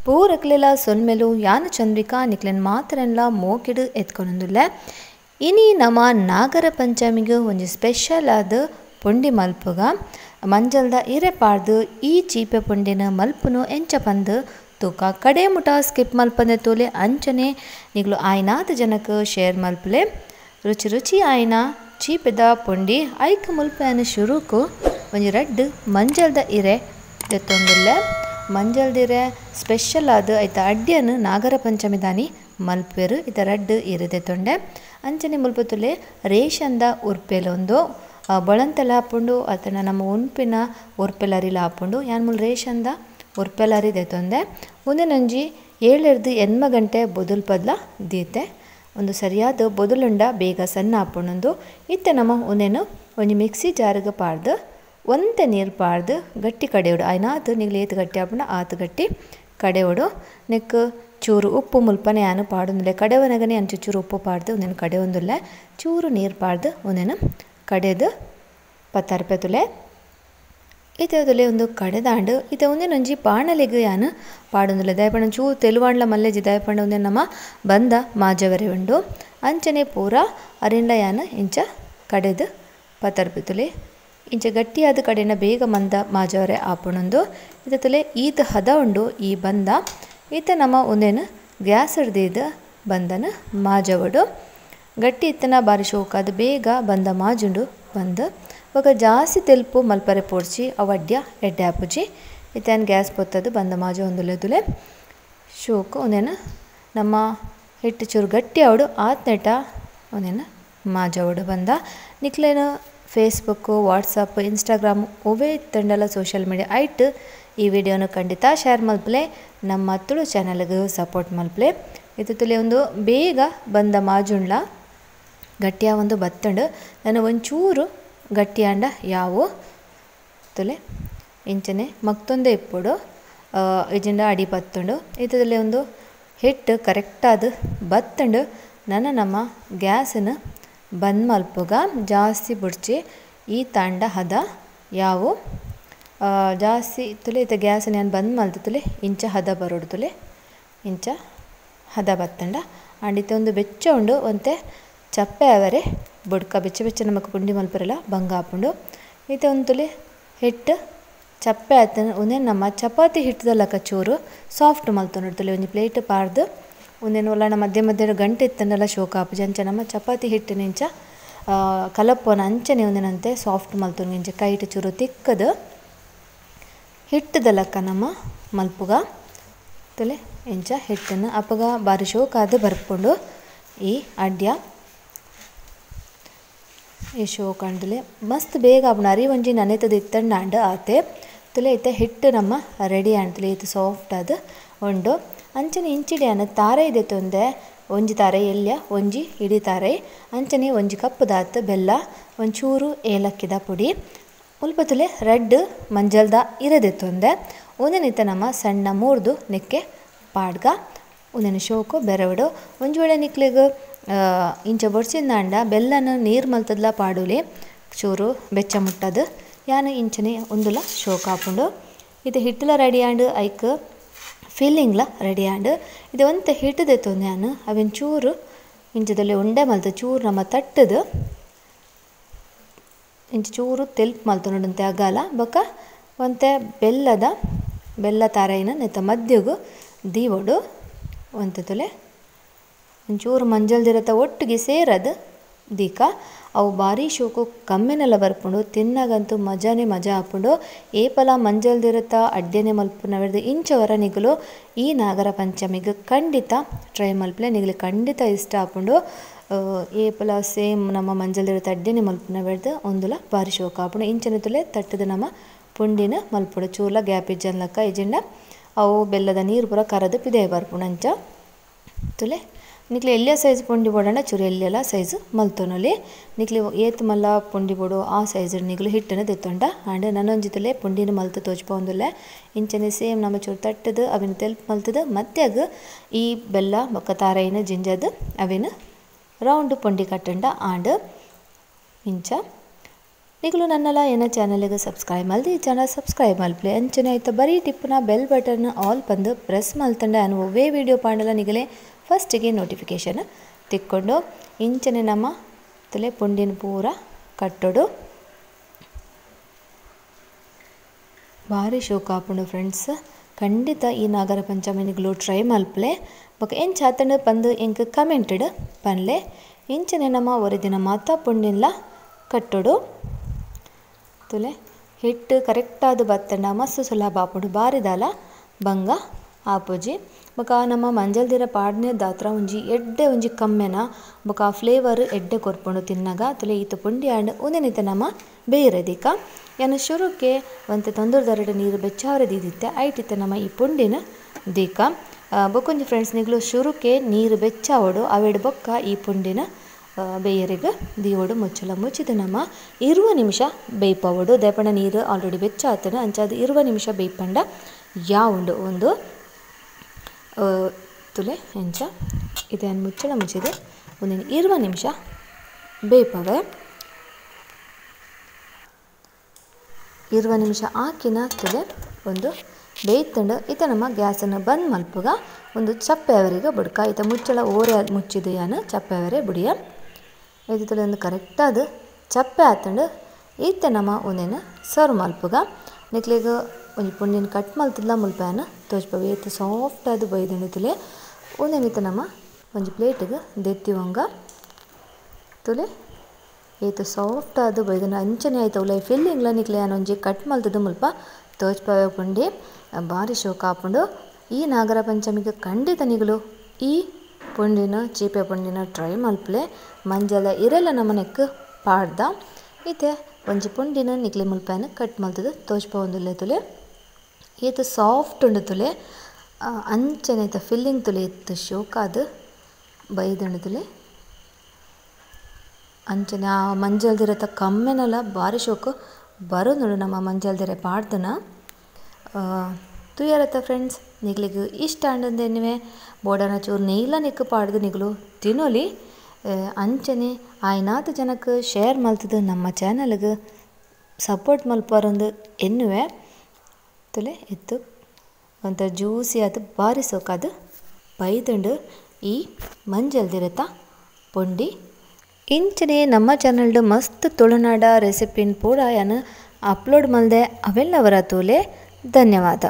ಪೂರಕ್ಲೆಲ ಸೊಲ್ಮೆಲು ಯಾನ ಚಂದ್ರಿಕಾ ನಿಕ್ಲೆನ್ ಮಾತರೆನ್ಲ ಮೋಕಿಡು ಎತ್ಕೊಂಡುಲ್ಲೆ ಇನಿ ನಮ್ಮ ನಾಗರ ಪಂಚಮಿಗೆ ಒಂಜಿ ಸ್ಪೆಷಲ್ ಆದ ಪುಂಡಿ ಮಲ್ಪುಗ ಮಂಜಲ್ದ ಇರೆ ಪಾಡ್ದು ಈ ಚೀಪೆ ಪುಂಡಿನ ಮಲ್ಪುನು ಎಂಚ ಪಂದು ತೂಕ ಕಡೆ ಮುಟ ಸ್ಕಿಪ್ ಮಲ್ಪಂದೆ ತೋಲೆ ಅಂಚನೆ ನಿಗ್ಲು ಆಯ್ನಾದ ಜನಕ್ಕೆ ಶೇರ್ ಮಲ್ಪಲೆ ರುಚಿ ರುಚಿ ಆಯ್ನ ಚೀಪೆದ ಪುಂಡಿ ಐಕ್ ಮುಲ್ಪೆನ ಶುರುಕು ಒಂಜಿ ರಡ್ಡು ಮಂಜಲ್ದ ಇರೆ ತೆತ್ತೊಂದುಲ್ಲೆ ಮಂಜಲ್ದಿರೆ ಸ್ಪೆಷಲ್ ಆದ ಐತ ಅಡ್ಡಿಯನ್ನು ನಾಗರ ಪಂಚಮಿ ದಾನಿ ಮಲ್ಪೆರು ಇತ ರಡ್ಡು ಇರದೆ ತೊಂಡೆ ಅಂಚನೆ ಮುಲ್ಪತುಲೆ ರೇಷಂದ ಉರ್ಪೆಲೊಂದು ಬಳಂತಲ ಹಾಪುಂಡು ಅತನ ನಮ್ಮ ಉನ್ಪಿನ ಉರ್ಪೆಲರಿಲ ಹಾಪುಂಡು ಯಾನ್ ಮುಲ್ ರೇಷಂದ ಉರ್ಪೆಲರಿ ದೆತೊಂದೆ ಒಂದೊಂಜಿ 7-8 ಗಂಟೆ ಬೊದುಲ್ ಪದ್ಲ ದೀತೆ ಒಂದು ಸರಿಯಾದ ಬೊದುಲುಂಡ ಬೇಗ ಸಣ್ಣ ಹಾಪುಂಡು ಇತ್ತೆ ನಮ್ಮ ಒಂದೇನು ಒಂಜಿ ಮಿಕ್ಸಿ ಜಾರಿಗೆ ಪಾಡ್ದು ಒಂತೆ ನೀರು ಪಾಡ್ದು ಗಟ್ಟಿ ಕಡೆಯೋಡು ಆಯ್ನಾತು ನಿಗ್ಲು ಏತು ಗಟ್ಟಿ ಹಾಪುಂಡ ಆತು ಗಟ್ಟಿ ಕಡೆಯೋಡು ನೆಕ್ ಚೂರು ಉಪ್ಪು ಮುಲ್ಪನೆ ಯಾನು ಪಾಡೊಂದುಲ್ಲೆ ಕಡೆವನಗನೆ ಅಂಚು ಚೂರು ಉಪ್ಪು ಪಾಡ್ದು ಒಂದೇನು ಕಡೆಯೊಂದುಲ್ಲೆ ಚೂರು ನೀರು ಪಾಡ್ದು ಒಂದೇನು ಕಡೆದು ಪತ್ತಾರ್ಪೆ ತುಲೆ ಇತೇ ಒಂದು ಕಡೆದಾಂಡು ಇತ ಒಂದೇನೊಂಜಿ ಪಾಣಲೆಗ್ ಯಾನು ಪಾಡೊಂದುಲ್ಲೆ ದಯಪಂಡ ಚೂರು ತೆಲುವಾಂಡ್ಲ ಮಲ್ಲೆಜಿ ದಯಪಂಡ ಒಂದೇ ನಮ್ಮ ಬಂದ ಮಾಜವರೆ ಉಂಡು ಅಂಚನೆ ಪೂರ ಅರಿಂಡ ಯಾನು ಇಂಚ ಕಡೆದು ಪತ್ತಾರ್ಪೆ ತುಲೆ ಇಂಚ ಗಟ್ಟಿಯಾದ ಕಡೆನ ಬೇಗ ಮಂದ ಮಾಜವರೆ ಆಪುಣೊಂದು ಇತಲೆ ಈತ ಹದ ಉಂಡು ಈ ಬಂದ ಈತ ನಮ್ಮ ಒಂದೇನು ಗ್ಯಾಸ್ ಹಿಡ್ದಿದ್ದು ಬಂದನ ಮಾಜವಡು ಗಟ್ಟಿ ಇತ್ತನ ಬಾರಿ ಶೋಕಾದ ಬೇಗ ಬಂದ ಮಾಜುಂಡು ಬಂದು ಇವಾಗ ಜಾಸ್ತಿ ತೆಲ್ಪು ಮಲ್ಪರೆ ಪೋಡ್ಚಿ ಅವಡ್ಯ ಎಡ್ಡೆ ಹಾಪುಜಿ ಇತ್ತೇನು ಗ್ಯಾಸ್ ಪೊತ್ತದು ಬಂದ ಮಾಜ ಒಂದುಲೆ ಶೋಕು ಒಂದೇನು ನಮ್ಮ ಹಿಟ್ಟು ಚೂರು ಗಟ್ಟಿ ಅವಡು ಆತ್ನೆಟ ಒಂದೇನು ಮಾಜವಡು ಬಂದ ನಿಕ್ಲೇನು ಫೇಸ್ಬುಕ್ಕು ವಾಟ್ಸಪ್ ಇನ್ಸ್ಟಾಗ್ರಾಮ್ ಒವೇ ತಂಡಲ ಸೋಷಿಯಲ್ ಮೀಡಿಯಾ ಐಟ್ ಈ ವಿಡಿಯೋನ ಖಂಡಿತ ಶೇರ್ ಮಲ್ಪಲೆ ನಮ್ಮ ತುಳು ಚಾನಲ್ಗೆ ಸಪೋರ್ಟ್ ಮಲ್ಪಲೆ ಇದು ತುಲೆ ಒಂದು ಬೇಗ ಬಂದ ಮಾಜುಂಡ್ಲ ಗಟ್ಟಿಯ ಒಂದು ಬತ್ತಂಡು ನಾನು ಒಂಚೂರು ಗಟ್ಟಿಯಾಂಡ ಯಾವು ತುಲೆ ಇಂಚನೆ ಮತ್ತೊಂದೇ ಇಪ್ಪುಡು ಇಜಿಂಡ ಅಡಿ ಬತ್ತುಂಡು ಇದರಲ್ಲಿ ಒಂದು ಹಿಟ್ಟು ಕರೆಕ್ಟಾದ ಬತ್ತಂಡು ನಮ್ಮ ಗ್ಯಾಸನ್ನು ಬಂದ್ ಮಲ್ಪುಗ ಜಾಸ್ತಿ ಬುಡ್ಚಿ ಈ ತಾಂಡ ಹದ ಯಾವು ಜಾಸ್ತಿ ತುಲೆ ಇತ ಗ್ಯಾಸನ್ನು ನಾನು ಬಂದ್ ಮಲ್ತು ತುಲೆ ಇಂಚ ಹದ ಬರೋಡು ತುಲೆ ಇಂಚ ಹದ ಬತ್ತಂಡ ಅಂಡಿತ ಒಂದು ಬೆಚ್ಚ ಉಂಡು ಒಂತೆ ಚಪ್ಪೆ ಅವರೆ ಬುಡ್ಕ ಬೆಚ್ಚ ನಮಕ್ ಪುಂಡಿ ಮಲ್ಪರಲ್ಲ ಬಂಗ ಹಾಪುಂಡು ಈತ ಒಂದು ತುಲೆ ಹಿಟ್ಟು ಚಪ್ಪೆ ಆತ ಒಂದೇನು ನಮ್ಮ ಚಪಾತಿ ಹಿಟ್ಟದಲ್ಲಕ ಚೂರು ಸಾಫ್ಟ್ ಮಲ್ತು ತುಲೆ ಒಂದು ಪ್ಲೇಟ್ ಪಾರ್ದು ಒಂದೇನು ಒಲ್ಲ ಮಧ್ಯ ಗಂಟೆ ಇತ್ತಂದೆಲ್ಲ ಶೋಕ ಹಾಪುಜಿ ಅಂಚ ನಮ್ಮ ಚಪಾತಿ ಹಿಟ್ಟಿನ ಇಂಚ ಕಲಪೋನ ಅಂಚನೆ ಒಂದೇನಂತೆ ಸಾಫ್ಟ್ ಮಲ್ತು ಇಂಚ ಕೈಟ್ ಚೂರು ತಿಕ್ಕದು ಹಿಟ್ಟದಲ್ಲಕ್ಕ ನಮ್ಮ ಮಲ್ಪುಗ ತುಲೆ ಇಂಚ ಹಿಟ್ಟನ್ನು ಅಪ್ಪಗ ಬಾರಿ ಶೋಕಾದ ಬರ್ಕೊಂಡು ಈ ಅಡ್ಯ ಈ ಶೋಕ ಅಂಡ್ಲೆ ಮಸ್ತ್ ಬೇಗ ಆಪುಂಡು ಅರಿ ಒಂಜಿ ನನೆತದ ಇತ್ತಂಡ ಅಂಡ್ ಆತೆ ತುಲೆ ಐತೆ ಹಿಟ್ಟು ನಮ್ಮ ರೆಡಿ ಆಣ್ತುಲೆ ಇದು ಸಾಫ್ಟ್ ಆದ ಉಂಡು ಅಂಚನೆ ಇಂಚಿಡಿ ಅನ್ನ ತಾರೆ ಇದೆ ತೊಂದೆ ಒಂಜಿ ತಾರೆ ಎಲ್ಯ ಒಂಜಿ ಇಡಿ ತಾರೆ ಅಂಚನೆ ಒಂಜಿ ಕಪ್ಪು ದಾತ್ ಬೆಲ್ಲ ಒಂಚೂರು ಏಲಕ್ಕಿದ ಪುಡಿ ಉಲ್ಪತುಲೆ ರೆಡ್ ಮಂಜಲ್ದ ಇರದೆ ತೊಂದೆ ಒಂದೇನಿತ್ತ ನಮ್ಮ ಸಣ್ಣ ಮೂರ್ದು ನೆಕ್ಕೆ ಪಾಡ್ಗ ಒಂದೇನು ಶೋಕು ಬೆರವಡು ಒಂಜಿ ವೇಳೆ ನಿಕ್ಲಿಗೆ ಇಂಚ ಬೊಡ್ಸಿಂದಾಂಡ ಬೆಲ್ಲನ ನೀರು ಮಲ್ತದ್ಲ ಪಾಡುಲಿ ಚೂರು ಬೆಚ್ಚ ಮುಟ್ಟದು ಯಾನು ಇಂಚನೆ ಒಂದುಲ ಶೋಕ ಹಾಪುಂಡು ಇದು ಹಿಟ್ಟಲ ರೆಡಿ ಆಂಡ್ ಐಕ್ ಫೀಲಿಂಗ್ಲ ರೆಡಿ ಆಂಡ್ ಇದು ಒಂತೆ ಹಿಟ್ಟದೆ ತೊಂದೆ ನಾನು ಅವೇನು ಚೂರು ಇಂಚದಲ್ಲಿ ಉಂಡೆ ಮಲ್ತು ಚೂರು ನಮ್ಮ ತಟ್ಟದು ಇಂಚ ಚೂರು ತೆಲ್ಪ್ ಮಲ್ತು ನೋಡಂತೆ ಅಗಲ ಬೊಕ್ಕ ಒಂತೆ ಬೆಲ್ಲ ತಾರೆಯಿನ ನೆತ್ತ ಮಧ್ಯಗೂ ದೀವಡು ಒಂತೆ ತುಲೆ ಒಂಚೂರು ಮಂಜಲ್ದಿರತ್ತ ಒಟ್ಟಿಗೆ ಸೇರದು ದೀಕ ಅವು ಭಾರಿ ಶೋಕು ಕಮ್ಮಿನೆಲ್ಲ ಬರ್ಪುಂಡು ತಿನ್ನಾಗಂತೂ ಮಜಾನೇ ಮಜಾ ಹಾಪುಂಡು ಏಪಲ ಮಂಜಲ್ದಿರತ್ತ ಅಡ್ಡೆನೆ ಮಲ್ಪುನ ಬೆಳೆದು ಇಂಚವರ ನಿಗಲು ಈ ನಾಗರ ಪಂಚಮಿಗೆ ಖಂಡಿತ ಟ್ರೈ ಮಲ್ಪಲೆ ನಿಗಲು ಖಂಡಿತ ಇಷ್ಟ ಹಾಪುಂಡು ಏಪಲ ಸೇಮ್ ನಮ್ಮ ಮಂಜಲ್ದಿರತ್ತ ಅಡ್ಡೆನೆ ಮಲ್ಪುನ ಬೆಳೆದು ಒಂದುಲ ಭಾರಿ ಶೋಕ ಹಾಪುಂಡು ಇಂಚನೆ ತುಲೆ ತಟ್ಟದ ನಮ್ಮ ಪುಂಡಿನ ಮಲ್ಪುಡು ಚೂರ್ಲ ಗ್ಯಾಪ್ ಇಜ್ಜನ್ಲಕ್ಕ ಇಜಿಂಡ ಅವು ಬೆಲ್ಲದ ನೀರು ಪೂರ ಕರದು ಪಿದೆ ಬರ್ಪುಂಡು ಅಂಚ ತುಲೆ ನಿಕ್ಲೆ ಎಲ್ಲಿಯ ಸೈಜ್ ಪುಂಡಿ ಬೋಡಂಡ ಚೂರು ಎಲ್ಲಿಯಲ್ಲ ಸೈಜ್ ಮಲ್ತೊನೊಲಿ ನಿಕ್ಲೆ ಏತ್ ಮಲ್ಲ ಪುಂಡಿ ಬೋಡು ಆ ಸೈಜ್ ನಿಗ್ಲು ಹಿಟ್ಟನ್ನು ತೆತ್ತೊಂಡ ಆಂಡ್ ನನ್ನೊಂಜಿತಲೆ ಪುಂಡಿನ ಮಲ್ತು ತೋಚ್ಪೊಂದುಲ್ಲೆ ಇಂಚನೆ ಸೇಮ್ ನಮ್ಮ ಚೂರು ತಟ್ಟದು ಅವಿನ ತೆಲ್ಪ್ ಮಲ್ತದು ಮತ್ತೆ ಆಗ ಈ ಬೆಲ್ಲ ಬೊಕ್ಕ ತಾರೆಯಿನ ಜಿಂಜದು ಅವಿನ ರೌಂಡ್ ಪುಂಡಿ ಕಟ್ಟಂಡ ಆಂಡ್ ಇಂಚ ನಿಗಲು ನನ್ನಲ್ಲ ಏನ ಚಾನಲ್ಗೆ ಸಬ್ಸ್ಕ್ರೈಬ್ ಮಲ್ದಿ ಈ ಚಾನಲ್ ಸಬ್ಸ್ಕ್ರೈಬ್ ಮಲ್ಪ್ಲೆ ಅಂಚನೆ ಆಯ್ತಾ ಬರೀ ಟಿಪ್ನ ಬೆಲ್ ಬಟನ್ ಆಲ್ ಬಂದು ಪ್ರೆಸ್ ಮಲ್ತಂಡ ಅನುವೇ ವಿಡಿಯೋ ಪಾಂಡಲ ನಿಗಲೇ ಫಸ್ಟಿಗೆ ನೋಟಿಫಿಕೇಶನ್ ತಿಕ್ಕೊಂಡು ಇಂಚನೆ ನಮ್ಮ ತಲೆ ಪುಂಡಿನ ಪೂರ ಕಟ್ಟೋಡು ಭಾರಿ ಶೋಕ ಆಪುಂಡು ಫ್ರೆಂಡ್ಸ್ ಖಂಡಿತ ಈ ನಾಗರ ಪಂಚಮಿ ನಿಗಲು ಟ್ರೈ ಮಲ್ಪಲೆ ಬೊಕ ಏನು ಚಾತಂಡು ಬಂದು ಎಂಕ್ ಕಮೆಂಟೆಡ್ ಪನ್ಲೆ ಇಂಚನೆ ನಮ್ಮ ಒರೆ ದಿನ ಮಾತ ಪುಂಡಿನ್ಲ ಕಟ್ಟೋಡು ತುಲೆ ಹಿಟ್ಟು ಕರೆಕ್ಟಾದ ಬತ್ತಂಡ ಮಸ್ತ್ ಸುಲಭ ಆಪುಂಡು ಬಾರಿದಾಲ ಬಂಗ ಆಪುಜಿ ಬೊಕ ನಮ್ಮ ಮಂಜಲ್ದಿರ ಪಾಡ್ನೆ ದಾತ್ರ ಒಂಜಿ ಎಡ್ಡೆ ಒಂಜಿ ಕಮ್ಮೆನ ಬೊಕ ಫ್ಲೇವರ್ ಎಡ್ಡೆ ಕೊರ್ಪುಂಡು ತಿನ್ನಗ ತುಲೆ ಈತ ಪುಂಡಿ ಆಂಡ್ ಉಂದೆನಿತ ನಮ್ಮ ಬೇರೆದಿಕ ಯಾನು ಶುರುಕ್ಕೆ ಒಂತೆ ತೊಂದರೆದರಡು ನೀರು ಬೆಚ್ಚಾವರೆ ದೀದಿತ್ತೆ ಐಟಿತ್ತೆ ನಮ್ಮ ಈ ಪುಂಡಿನ ದೀಕ ಬೊಕೊಂಜಿ ಫ್ರೆಂಡ್ಸ್ ನಿಗ್ಲು ಶುರುಕ್ಕೆ ನೀರು ಬೆಚ್ಚಾವಡು ಅವೆಡು ಬೊಕ್ಕ ಈ ಪುಂಡಿನ ಬೇಯರಿಗೆ ದೀವಡು ಮುಚ್ಚಲ ಮುಚ್ಚಿದ ನಮ್ಮ 20 ನಿಮಿಷ ಬೇಯ್ಪವಡು ದೇಪಂಡ ನೀರು ಆಲ್ರೆಡಿ ಬೆಚ್ಚಾತನ ಅಂಚಾದ 20 ನಿಮಿಷ ಬೇಯ್ಪಂಡ ಯಾವುಂಡು ಒಂದು ತುಲೆ ಎಂಚ ಇದನ್ನು ಮುಚ್ಚಳ ಮುಚ್ಚಿದೆ ಒಂದಿನ 20 ನಿಮಿಷ ಬೇಯ್ಪವೆ 20 ನಿಮಿಷ ಹಾಕಿನ ತುಲೆ ಒಂದು ಬೇಯ್ತಂಡು ಈತ ನಮ್ಮ ಗ್ಯಾಸನ್ನು ಬಂದ್ ಮಲ್ಪುಗ ಒಂದು ಚಪ್ಪೆಯವರಿಗೆ ಬುಡ್ಕ ಈತ ಮುಚ್ಚಳ ಓರೆ ಮುಚ್ಚಿದು ಯಾನು ಚಪ್ಪೆಯವರೆ ಬುಡಿಯ ಇದು ತುಲೆ ಒಂದು ಕರೆಕ್ಟಾದ ಚಪ್ಪೆ ಆತಂಡು ಈತ ನಮ್ಮ ಒಂದೇನು ಸರ್ವ್ ಮಲ್ಪುಗ ನಿಕ್ಲಿಗೆ ಒಂದು ಪುಂಡಿನ ಕಟ್ ಮಲ್ತಿಲ್ಲ ಮುಲ್ಪಾಯನ ತೋಚ್ಪವೆ ಈತ ಸಾಫ್ಟ್ ಆದ ಬೈದಂಡು ತುಲೆ ಒಂದೇನಿತ ನಮ್ಮ ಒಂದು ಪ್ಲೇಟಿಗೆ ದೆತ್ತಿವಂಗ ತುಲೆ ಈತ ಸಾಫ್ಟ್ ಆದ ಬೈದನ ಅಂಚನೆ ಆಯ್ತು ಉಲ್ಲ ಫಿಲ್ಲಿಂಗ್ಲ ನಿಕ್ಲೆ ಒಂಜಿ ಕಟ್ ಮಲ್ತದ ಮುಲ್ಪ ತೋಚ್ಪವೆ ಪುಂಡಿ ಭಾರಿ ಶೋಕ ಆಪುಂಡು ಈ ನಾಗರ ಪಂಚಮಿಗೆ ಖಂಡಿತ ನಿಗಲು ಈ ಪುಂಡಿನ ಚೀಪೆ ಪುಂಡಿನ ಟ್ರೈ ಮಲ್ಪಲೆ ಮಂಜಲ ಇರೆಲ್ಲ ನಮ್ಮನೆಕ್ ಪಾಡ್ದ ಈತೆ ಒಂಜಿ ಪುಂಡಿನ ನಿಕ್ಲೆ ಮುಲ್ಪಾಯನ ಕಟ್ ಮಲ್ತದ ತೋಚ್ಪ ಒಂದುಲ್ಲೆ ತುಲೆ ಈತ ಸಾಫ್ಟ್ ಉಂಡು ತುಲೆ ಅಂಚನೆ ಈತ ಫಿಲ್ಲಿಂಗ್ ತುಲೆ ಇತ್ತು ಶೋಕಾದ ಬೈದಂಡು ತುಲೆ ಅಂಚನೆ ಆ ಮಂಜಲ್ದಿರತ್ತ ಕಮ್ಮೆನಲ್ಲ ಭಾರಿ ಶೋಕ ಬರೋದು ನಮ್ಮ ಮಂಜಲ್ದಿರೆ ಪಾಡ್ದನ ತುಯರತ್ತ ಫ್ರೆಂಡ್ಸ್ ನಿಗ್ಲಿಗೆ ಇಷ್ಟ ಅಂಡಂದೇನಿವೆ ಬೋಡನ ಚೂರು ನೆಯ್ಲ ನಿಕ್ಕು ಪಾಡ್ದು ನಿಗ್ಲು ತಿನ್ನೋಲಿ ಅಂಚನೆ ಆಯ್ನಾತ ಜನಕ್ಕೆ ಶೇರ್ ಮಲ್ತದು ನಮ್ಮ ಚಾನಲ್ಗೆ ಸಪೋರ್ಟ್ ಮಲ್ಪರೊಂದು ಎನ್ನುವೆ ತುಲೆ ಇತ್ತು ಒಂಥರ ಜ್ಯೂಸಿ ಅದು ಭಾರಿ ಸೋಕಾದು ಬೈದಂಡು ಈ ಮಂಜಲ್ದಿರತ್ತ ಪುಂಡಿ ಇಂಚನೆ ನಮ್ಮ ಚಾನಲ್ಡು ಮಸ್ತ್ ತುಳುನಾಡ ರೆಸಿಪಿನ್ ಪೂರ ಯಾನು ಅಪ್ಲೋಡ್ ಮಲ್ದೆ ಅವೆಲ್ಲವರ ತೋಲೆ ಧನ್ಯವಾದ.